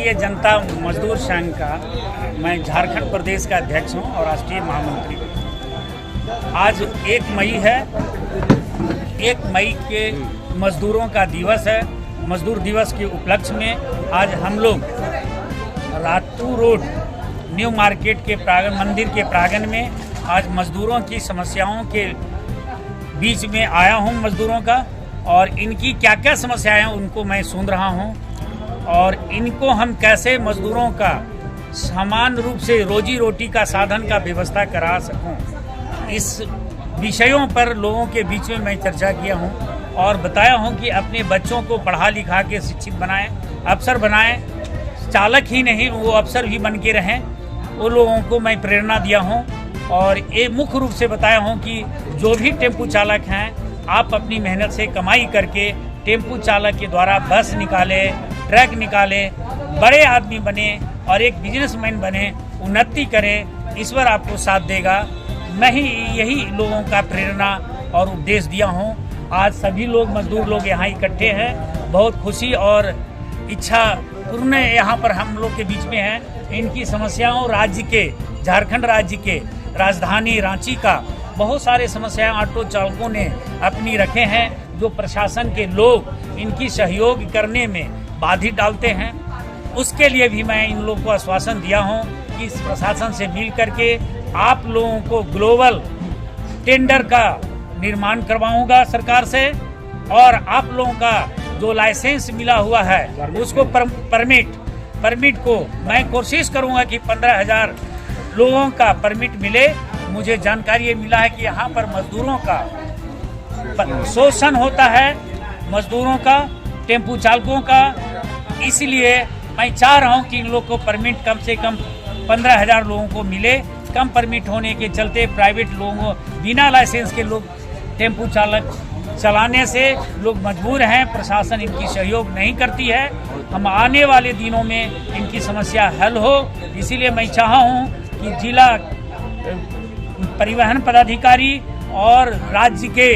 भारतीय जनता मजदूर संघ का मैं झारखंड प्रदेश का अध्यक्ष हूं और राष्ट्रीय महामंत्री हूं। आज 1 मई है। 1 मई के मजदूरों का दिवस है। मजदूर दिवस के उपलक्ष्य में आज हम लोग रातू रोड न्यू मार्केट के प्रांगण मंदिर के प्रांगण में आज मजदूरों की समस्याओं के बीच में आया हूं। मजदूरों का और इनकी क्या क्या समस्याएं हैं उनको मैं सुन रहा हूं और इनको हम कैसे मजदूरों का समान रूप से रोजी रोटी का साधन का व्यवस्था करा सकूं, इस विषयों पर लोगों के बीच में मैं चर्चा किया हूं और बताया हूं कि अपने बच्चों को पढ़ा लिखा के शिक्षित बनाएं, अफसर बनाएं, चालक ही नहीं वो अफसर भी बन के रहें। वो लोगों को मैं प्रेरणा दिया हूं और ये मुख्य रूप से बताया हूं कि जो भी टेम्पू चालक हैं आप अपनी मेहनत से कमाई करके टेम्पू चालक के द्वारा बस निकाले, ट्रक निकाले, बड़े आदमी बने और एक बिजनेसमैन बने, उन्नति करें। ईश्वर आपको साथ देगा। मैं ही यही लोगों का प्रेरणा और उपदेश दिया हूं। आज सभी लोग मजदूर लोग यहाँ इकट्ठे हैं। बहुत खुशी और इच्छा पूर्ण यहाँ पर हम लोग के बीच में है। इनकी समस्याओं राज्य के झारखंड राज्य के राजधानी रांची का बहुत सारे समस्याएं ऑटो चालकों ने अपनी रखे हैं, जो प्रशासन के लोग इनकी सहयोग करने में बाधित डालते हैं। उसके लिए भी मैं इन लोगों को आश्वासन दिया हूं कि इस प्रशासन से मिल करके आप लोगों को ग्लोबल टेंडर का निर्माण करवाऊंगा सरकार से और आप लोगों का जो लाइसेंस मिला हुआ है उसको परमिट को मैं कोशिश करूंगा कि 15,000 लोगों का परमिट मिले। मुझे जानकारी ये मिला है कि यहाँ पर मजदूरों का शोषण होता है, मजदूरों का, टेम्पू चालकों का। इसलिए मैं चाह रहा हूँ कि इन लोग को परमिट कम से कम 15,000 लोगों को मिले। कम परमिट होने के चलते प्राइवेट लोगों बिना लाइसेंस के लोग टेम्पू चालक चलाने से लोग मजबूर हैं। प्रशासन इनकी सहयोग नहीं करती है। हम आने वाले दिनों में इनकी समस्या हल हो, इसीलिए मैं चाहा हूँ कि जिला परिवहन पदाधिकारी और राज्य के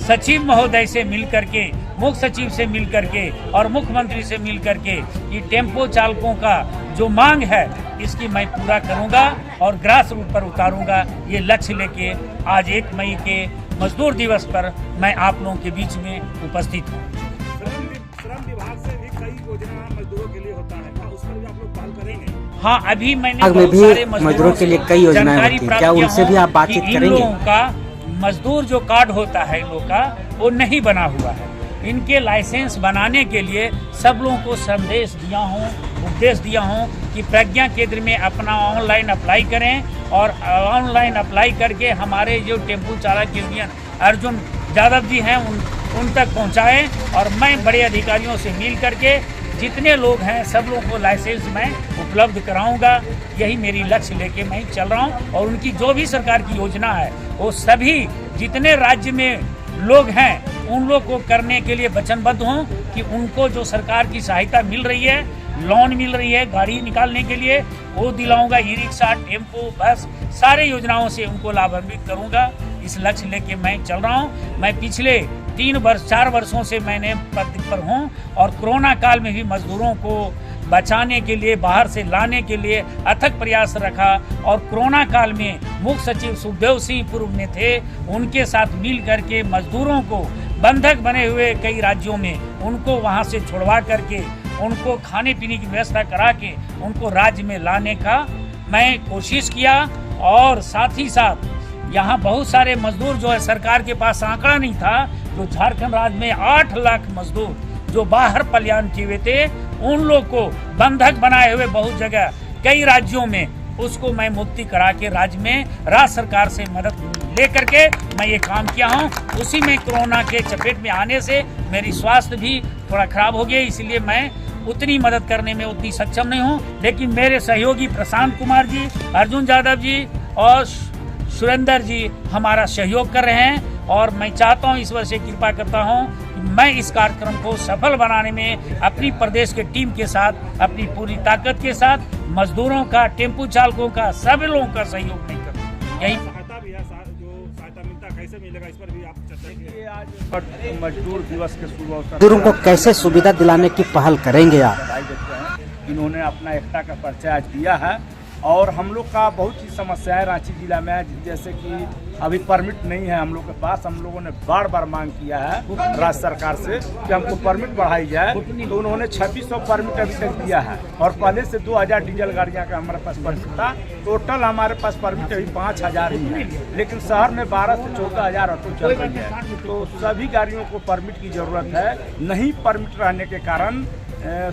सचिव महोदय से मिल करके, मुख्य सचिव से मिल करके और मुख्यमंत्री से मिल करके ये टेम्पो चालकों का जो मांग है इसकी मैं पूरा करूंगा और ग्रास रूट पर उतारूंगा। ये लक्ष्य लेके आज 1 मई के मजदूर दिवस पर मैं आप लोगों के बीच में उपस्थित हूँ। श्रम विभाग से भी कई योजना मजदूरों के लिए होता है, उस पर भी आप लोग पहल करेंगे? हाँ, अभी मैंने बहुत सारे मजदूरों के लिए कई योजनाएं होती हैं, क्या उनसे भी आप बातचीत करेंगे? इन लोगों का मजदूर जो कार्ड होता है इन लोगों का वो नहीं बना हुआ है। इनके लाइसेंस बनाने के लिए सब लोगों को संदेश दिया हूँ, उपदेश दिया हूँ कि प्रज्ञा केंद्र में अपना ऑनलाइन अप्लाई करें और ऑनलाइन अप्लाई करके हमारे जो टेम्पू चालक यूनियन अर्जुन यादव जी हैं उन तक पहुँचाएँ और मैं बड़े अधिकारियों से मिल करके जितने लोग हैं सब लोगों को लाइसेंस मैं उपलब्ध कराऊंगा। यही मेरी लक्ष्य लेके मैं चल रहा हूं और उनकी जो भी सरकार की योजना है वो सभी जितने राज्य में लोग हैं उन लोग को करने के लिए वचनबद्ध हूं कि उनको जो सरकार की सहायता मिल रही है, लोन मिल रही है गाड़ी निकालने के लिए, वो दिलाऊंगा। ई रिक्शा, टेम्पो, बस सारे योजनाओं से उनको लाभान्वित करूंगा। इस लक्ष्य लेके मैं चल रहा हूं। मैं पिछले 4 वर्षों से मैंने पद पर हूं और कोरोना काल में भी मजदूरों को बचाने के लिए, बाहर से लाने के लिए अथक प्रयास रखा और कोरोना काल में मुख्य सचिव सुखदेव सिंह पूर्व में थे, उनके साथ मिल करके मजदूरों को बंधक बने हुए कई राज्यों में उनको वहां से छुड़वा करके उनको खाने पीने की व्यवस्था करा के उनको राज्य में लाने का मैं कोशिश किया। और साथ ही साथ यहाँ बहुत सारे मजदूर जो है सरकार के पास आंकड़ा नहीं था, जो झारखंड राज्य में 8 लाख मजदूर जो बाहर पलायन किए हुए थे उन लोग को बंधक बनाए हुए बहुत जगह कई राज्यों में उसको मैं मुक्ति करा के राज्य में राज्य सरकार से मदद ले करके मैं ये काम किया हूँ। उसी में कोरोना के चपेट में आने से मेरी स्वास्थ्य भी थोड़ा खराब हो गया, इसलिए मैं उतनी मदद करने में उतनी सक्षम नहीं हूँ। लेकिन मेरे सहयोगी प्रशांत कुमार जी, अर्जुन यादव जी और सुरेंद्र जी हमारा सहयोग कर रहे हैं और मैं चाहता हूं, ईश्वर से कृपा करता हूं कि मैं इस कार्यक्रम को सफल बनाने में अपनी प्रदेश के टीम के साथ, अपनी पूरी ताकत के साथ मजदूरों का, टेम्पू चालकों का, सभी लोगों का सहयोग नहीं करूँ। यही सहायता भी है, जो सहायता मिलता कैसे मिलेगा इस पर भी आप चर्चा कीजिए। आज मजदूर दिवस के शुभ अवसर मजदूरों को कैसे सुविधा दिलाने की पहल करेंगे आप? इन्होंने अपना एकता का परिचय आज दिया है। और हम लोग का बहुत ही समस्या है रांची जिला में, जैसे कि अभी परमिट नहीं है हम लोग के पास। हम लोगों ने बार बार मांग किया है राज्य सरकार से कि हमको परमिट बढ़ाई जाए, तो उन्होंने 2600 परमिट अभी तक दिया है। और पहले से 2000 डीजल गाड़ियाँ का हमारे पास परमिट था। टोटल हमारे पास परमिट अभी 5000 ही है, लेकिन शहर में 12 से 14,000 ऑटो चल रही है। तो सभी गाड़ियों को परमिट की ज़रूरत है। नहीं परमिट रहने के कारण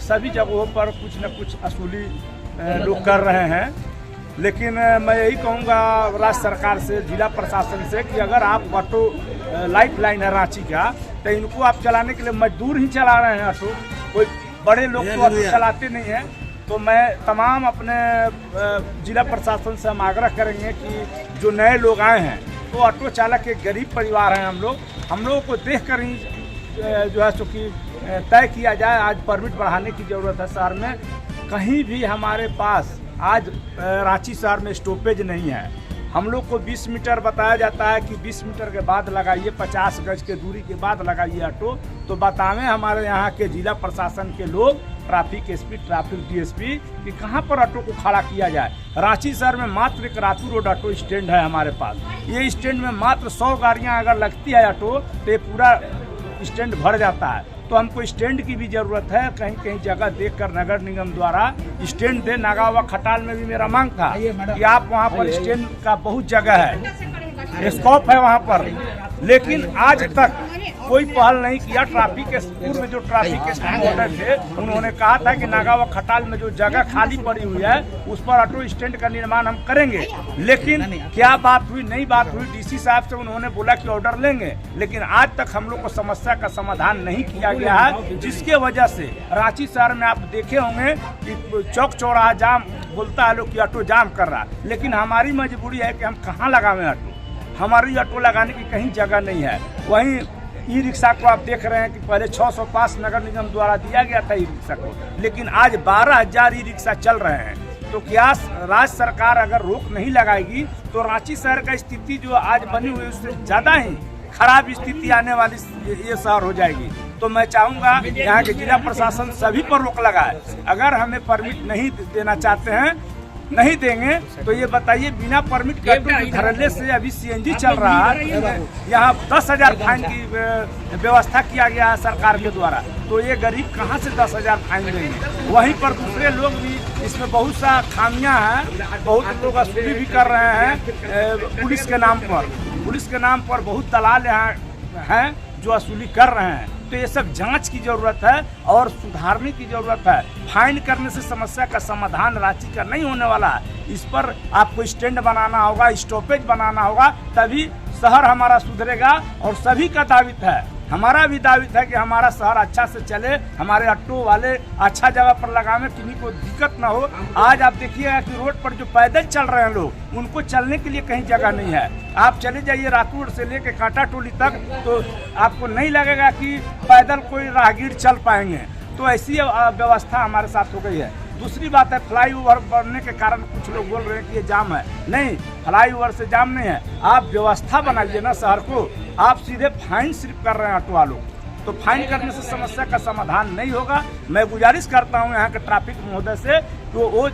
सभी जगहों पर कुछ न कुछ असुली लोग कर रहे हैं। लेकिन मैं यही कहूँगा राज्य सरकार से, जिला प्रशासन से, कि अगर आप ऑटो लाइफ लाइन है रांची का, तो इनको आप चलाने के लिए मजदूर ही चला रहे हैं ऑटो, कोई बड़े लोग तो ऑटो चलाते नहीं हैं। तो मैं तमाम अपने जिला प्रशासन से हम आग्रह करेंगे कि जो नए लोग आए हैं, तो ऑटो चालक एक गरीब परिवार हैं हम लोगों को देख कर ही जो है सो कि तय किया जाए। आज परमिट बढ़ाने की ज़रूरत है शहर में। कहीं भी हमारे पास आज रांची शहर में स्टॉपेज नहीं है। हम लोग को 20 मीटर बताया जाता है कि 20 मीटर के बाद लगाइए, 50 गज के दूरी के बाद लगाइए ऑटो। तो बतावें हमारे यहाँ के जिला प्रशासन के लोग, ट्रैफिक एसपी, ट्रैफिक डीएसपी, कि कहाँ पर ऑटो को खड़ा किया जाए। रांची शहर में मात्र एक रातू रोड ऑटो स्टैंड है हमारे पास। ये स्टैंड में मात्र 100 गाड़ियाँ अगर लगती है ऑटो, तो ये पूरा स्टैंड भर जाता है। तो हमको स्टैंड की भी ज़रूरत है। कहीं कहीं जगह देखकर नगर निगम द्वारा स्टैंड दे। नागावा खटाल में भी मेरा मांग था कि आप वहाँ पर स्टैंड का बहुत जगह है, स्कोप है वहाँ पर, लेकिन आज तक कोई पहल नहीं किया। ट्रैफिक के पूर्व जो ट्रैफिक के थे, उन्होंने कहा था कि नागावा खटाल में जो जगह खाली पड़ी हुई है उस पर ऑटो स्टैंड का निर्माण हम करेंगे। लेकिन क्या बात हुई, नई बात हुई, डीसी साहब से उन्होंने बोला कि ऑर्डर लेंगे, लेकिन आज तक हम लोग को समस्या का समाधान नहीं किया गया है। जिसके वजह से रांची शहर में आप देखे होंगे कि चौक चौराहा जाम, बोलता है लोग कि ऑटो जाम कर रहा है, लेकिन हमारी मजबूरी है कि हम कहाँ लगावें ऑटो। हमारी ऑटो लगाने की कहीं जगह नहीं है। वहीं ई रिक्शा को आप देख रहे हैं कि पहले 600 पास नगर निगम द्वारा दिया गया था ई रिक्शा को, लेकिन आज 12,000 ई रिक्शा चल रहे हैं। तो क्या राज्य सरकार अगर रोक नहीं लगाएगी तो रांची शहर का स्थिति जो आज बनी हुई उससे ज़्यादा ही खराब स्थिति आने वाली ये शहर हो जाएगी। तो मैं चाहूँगा यहाँ के जिला प्रशासन सभी पर रोक लगाए। अगर हमें परमिट नहीं देना चाहते हैं, नहीं देंगे, तो ये बताइए बिना परमिट के धरने से अभी सीएनजी चल रहा है, यहाँ 10,000 फाइन की व्यवस्था किया गया है सरकार के द्वारा। तो ये गरीब कहाँ से 10,000 फाइन देंगे। वहीं पर दूसरे लोग भी, इसमें बहुत सा खामियां हैं, बहुत लोग असुली भी कर रहे हैं पुलिस के नाम पर। पुलिस के नाम पर बहुत दलाल यहाँ हैं जो असुली कर रहे हैं। तो ये सब जांच की ज़रूरत है और सुधारने की ज़रूरत है। फाइन करने से समस्या का समाधान रांची का नहीं होने वाला है। इस पर आपको स्टैंड बनाना होगा, स्टॉपेज बनाना होगा, तभी शहर हमारा सुधरेगा। और सभी का दायित्व है, हमारा भी दायित्व है कि हमारा शहर अच्छा से चले, हमारे ऑटो वाले अच्छा जगह पर लगावे, किसी को दिक्कत ना हो। आज आप देखिएगा कि रोड पर जो पैदल चल रहे हैं लोग, उनको चलने के लिए कहीं जगह नहीं है। आप चले जाइए रातू रोड से लेके कांटा टोली तक, तो आपको नहीं लगेगा कि पैदल कोई राहगीर चल पाएंगे। तो ऐसी व्यवस्था हमारे साथ हो गई है। दूसरी बात है, फ्लाईओवर बनने के कारण कुछ लोग बोल रहे हैं कि ये जाम है। नहीं, फ्लाईओवर से जाम नहीं है। आप व्यवस्था बनाइए ना शहर को। आप सीधे फाइन सिर्फ कर रहे हैं ऑटो वालों, तो फाइन करने से समस्या का समाधान नहीं होगा। मैं गुजारिश करता हूँ यहाँ के ट्रैफिक महोदय से, तो वो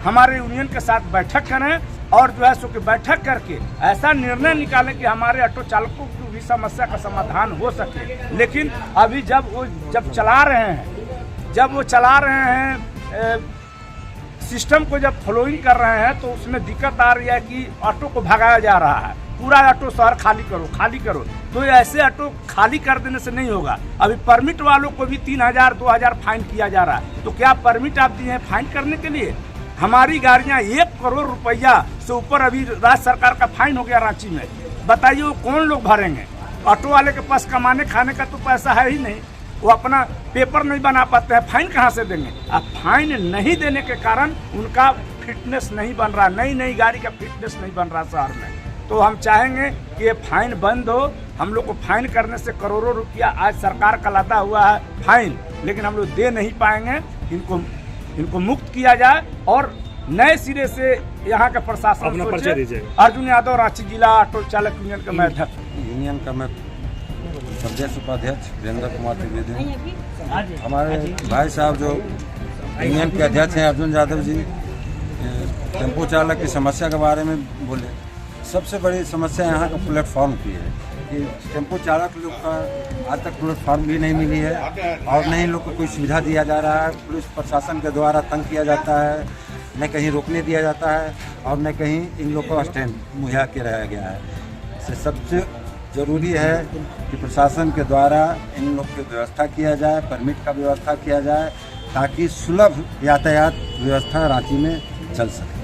हमारे यूनियन के साथ बैठक करें और जो है सो कि बैठक करके ऐसा निर्णय निकालें कि हमारे ऑटो चालकों की भी समस्या का समाधान हो सके। लेकिन अभी जब वो चला रहे हैं सिस्टम को जब फॉलोइंग कर रहे हैं, तो उसमें दिक्कत आ रही है कि ऑटो को भगाया जा रहा है। पूरा ऑटो शहर खाली करो। तो ऐसे ऑटो खाली कर देने से नहीं होगा। अभी परमिट वालों को भी 3,000 2,000 फाइन किया जा रहा है। तो क्या परमिट आप दिए हैं फाइन करने के लिए? हमारी गाड़ियां 1 करोड़ रुपया से ऊपर अभी राज्य सरकार का फाइन हो गया रांची में। बताइए वो कौन लोग भरेंगे? ऑटो वाले के पास कमाने खाने का तो पैसा है ही नहीं, वो अपना पेपर नहीं बना पाते हैं, फाइन कहाँ से देंगे? अब फाइन नहीं देने के कारण उनका फिटनेस नहीं बन रहा, नई गाड़ी का फिटनेस नहीं बन रहा शहर में। तो हम चाहेंगे कि ये फाइन बंद हो। हम लोग को फाइन करने से करोड़ों रुपया आज सरकार का लाता हुआ है फाइन, लेकिन हम लोग दे नहीं पाएंगे। इनको मुक्त किया जाए और नए सिरे से यहाँ का प्रशासन सोचे। अर्जुन यादव, रांची जिला ऑटो चालक यूनियन का मैं अध्यक्ष। यूनियन का मैं प्रदेश उपाध्यक्ष वीरेंद्र कुमार त्रिवेदी। हमारे भाई साहब जो यूनियन के अध्यक्ष हैं अर्जुन यादव जी टेम्पो चालक की समस्या के बारे में बोले। सबसे बड़ी समस्या यहाँ का प्लेटफॉर्म की है कि टेम्पो चालक लोग का आज तक प्लेटफॉर्म भी नहीं मिली है और नहीं लोग को कोई सुविधा दिया जा रहा है। पुलिस प्रशासन के द्वारा तंग किया जाता है, न कहीं रोकने दिया जाता है और न कहीं इन लोग को स्टैंड मुहैया कराया गया है। इससे सबसे ज़रूरी है कि प्रशासन के द्वारा इन लोग की व्यवस्था किया जाए, परमिट का व्यवस्था किया जाए ताकि सुलभ यातायात व्यवस्था रांची में चल सके।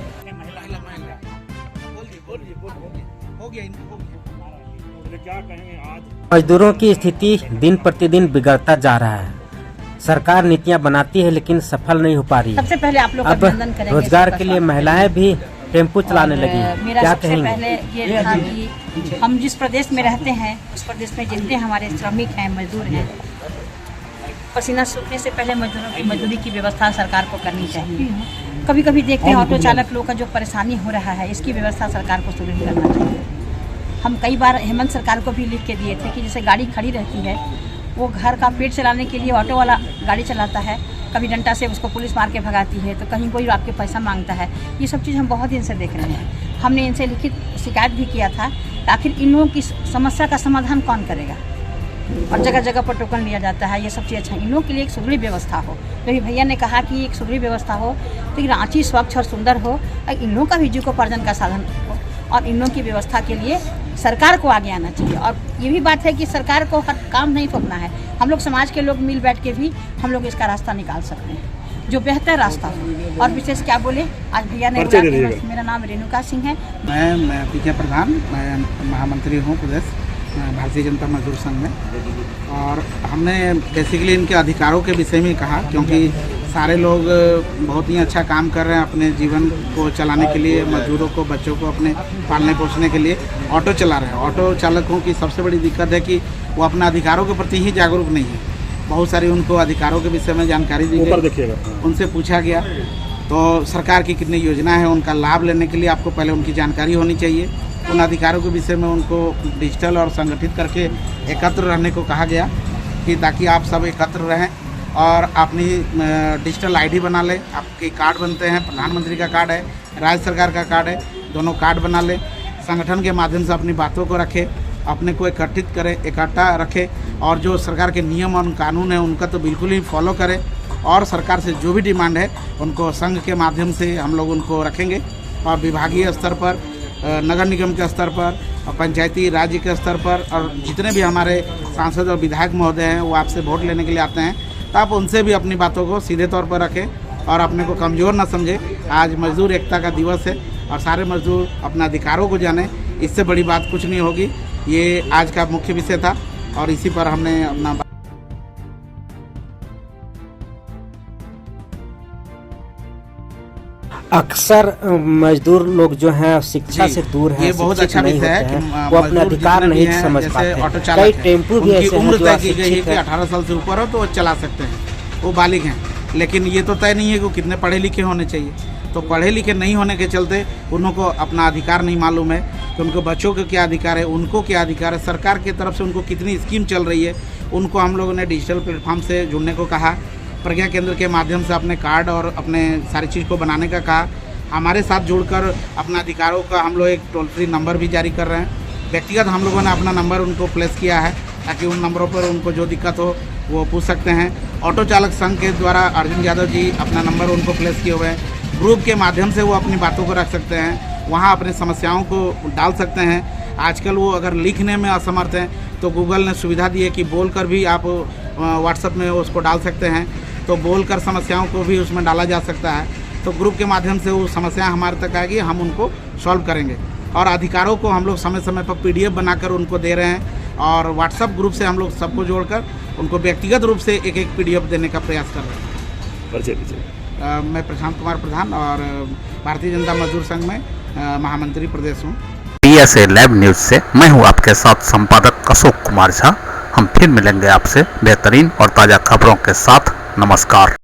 क्या कहेंगे आज मजदूरों की स्थिति दिन प्रतिदिन बिगड़ता जा रहा है। सरकार नीतियां बनाती है लेकिन सफल नहीं हो पा रही है। सबसे पहले आप लोग अब अभिनंदन करेंगे रोजगार के लिए महिलाएं भी टेम्पो चलाने लगी हैं। मेरा क्या सबसे कहेंगे? पहले ये था कि हम जिस प्रदेश में रहते हैं उस प्रदेश में जितने हमारे श्रमिक हैं, मजदूर हैं, पसीना सूखने से पहले मजदूरों की मजदूरी की व्यवस्था सरकार को करनी चाहिए। कभी कभी देखते हैं ऑटो चालक लोग का जो परेशानी हो रहा है, इसकी व्यवस्था सरकार को सुदृढ़ करना चाहिए। हम कई बार हेमंत सरकार को भी लिख के दिए थे कि जैसे गाड़ी खड़ी रहती है, वो घर का पेट चलाने के लिए ऑटो वाला गाड़ी चलाता है, कभी डंडा से उसको पुलिस मार के भगाती है, तो कहीं कोई आपके पैसा मांगता है। ये सब चीज़ हम बहुत दिन से देख रहे हैं। हमने इनसे लिखित शिकायत भी किया था कि आखिर इन लोगों की समस्या का समाधान कौन करेगा, और जगह जगह पर टोकन लिया जाता है। ये सब चीज़ अच्छा, इन लोगों के लिए एक सुदृढ़ व्यवस्था हो। तो भैया ने कहा कि एक सुदृढ़ व्यवस्था हो तो रांची स्वच्छ और सुंदर हो और इन लोगों का भी जीविकोपार्जन का साधन हो, और इन लोगों की व्यवस्था के लिए सरकार को आगे आना चाहिए। और ये भी बात है कि सरकार को हर काम नहीं थोपना है, हम लोग समाज के लोग मिल बैठ के भी हम लोग इसका रास्ता निकाल सकते हैं, जो बेहतर रास्ता हो। और विशेष क्या बोले, आज भैया ने बोला कि मेरा नाम रेणुका सिंह है, मैं पीके प्रधान, मैं महामंत्री हूँ प्रदेश भारतीय जनता मजदूर संघ में। और हमने बेसिकली इनके अधिकारों के विषय में कहा, क्योंकि सारे लोग बहुत ही अच्छा काम कर रहे हैं अपने जीवन को चलाने के लिए, मजदूरों को, बच्चों को अपने पालने पोसने के लिए ऑटो चला रहे हैं। ऑटो चालकों की सबसे बड़ी दिक्कत है कि वो अपने अधिकारों के प्रति ही जागरूक नहीं है। बहुत सारी उनको अधिकारों के विषय में जानकारी दी गई, उनसे पूछा गया तो सरकार की कितनी योजना है, उनका लाभ लेने के लिए आपको पहले उनकी जानकारी होनी चाहिए। उन अधिकारों के विषय में उनको डिजिटल और संगठित करके एकत्र रहने को कहा गया कि ताकि आप सब एकत्र रहें और अपनी डिजिटल आईडी बना लें। आपके कार्ड बनते हैं, प्रधानमंत्री का कार्ड है, राज्य सरकार का कार्ड है, दोनों कार्ड बना लें। संगठन के माध्यम से अपनी बातों को रखें, अपने को एकत्रित करें, इकट्ठा रखें, और जो सरकार के नियम और कानून है उनका तो बिल्कुल ही फॉलो करें। और सरकार से जो भी डिमांड है उनको संघ के माध्यम से हम लोग उनको रखेंगे, और विभागीय स्तर पर, नगर निगम के स्तर पर, पंचायती राज्य के स्तर पर, और जितने भी हमारे सांसद और विधायक महोदय हैं वो आपसे वोट लेने के लिए आते हैं, तो आप उनसे भी अपनी बातों को सीधे तौर पर रखें और अपने को कमज़ोर ना समझें। आज मजदूर एकता का दिवस है और सारे मजदूर अपने अधिकारों को जानें, इससे बड़ी बात कुछ नहीं होगी। ये आज का मुख्य विषय था और इसी पर हमने अपना अक्सर मजदूर लोग जो हैं शिक्षा से दूर हैं, ये बहुत शिक्षित अच्छा नहीं विषय होते है कि हैं, वो अपने अधिकार नहीं समझ पाते। कई टेम्पू भी ऐसे हैं उम्र जो तय की गई है अशिक्षित कि 18 साल से ऊपर हो तो वो चला सकते हैं, वो बालिग हैं। लेकिन ये तो तय नहीं है कि वो कितने पढ़े लिखे होने चाहिए। तो पढ़े लिखे नहीं होने के चलते उनको अपना अधिकार नहीं मालूम है कि उनको बच्चों के क्या अधिकार है, उनको क्या अधिकार है, सरकार की तरफ से उनको कितनी स्कीम चल रही है। उनको हम लोगों ने डिजिटल प्लेटफॉर्म से जुड़ने को कहा, प्रज्ञा केंद्र के माध्यम से अपने कार्ड और अपने सारी चीज़ को बनाने का कहा। हमारे साथ जुड़कर अपना अधिकारों का हम लोग एक टोल फ्री नंबर भी जारी कर रहे हैं। व्यक्तिगत हम लोगों ने अपना नंबर उनको प्लेस किया है ताकि उन नंबरों पर उनको जो दिक्कत हो वो पूछ सकते हैं। ऑटो चालक संघ के द्वारा अर्जुन यादव जी अपना नंबर उनको प्लेस किए हुए हैं। ग्रुप के माध्यम से वो अपनी बातों को रख सकते हैं, वहाँ अपनी समस्याओं को डाल सकते हैं। आजकल वो अगर लिखने में असमर्थ हैं तो गूगल ने सुविधा दी है कि बोलकर भी आप व्हाट्सएप में उसको डाल सकते हैं, तो बोलकर समस्याओं को भी उसमें डाला जा सकता है। तो ग्रुप के माध्यम से वो समस्या हमारे तक आएगी, हम उनको सॉल्व करेंगे। और अधिकारों को हम लोग समय समय पर PDF बनाकर उनको दे रहे हैं, और व्हाट्सएप ग्रुप से हम लोग सबको जोड़कर उनको व्यक्तिगत रूप से एक PDF देने का प्रयास कर रहे हैं। मैं प्रशांत कुमार प्रधान और भारतीय जनता मजदूर संघ में महामंत्री प्रदेश हूँ। PSA लाइव न्यूज़ से मैं हूँ आपके साथ संपादक अशोक कुमार झा। हम फिर मिलेंगे आपसे बेहतरीन और ताज़ा खबरों के साथ। नमस्कार।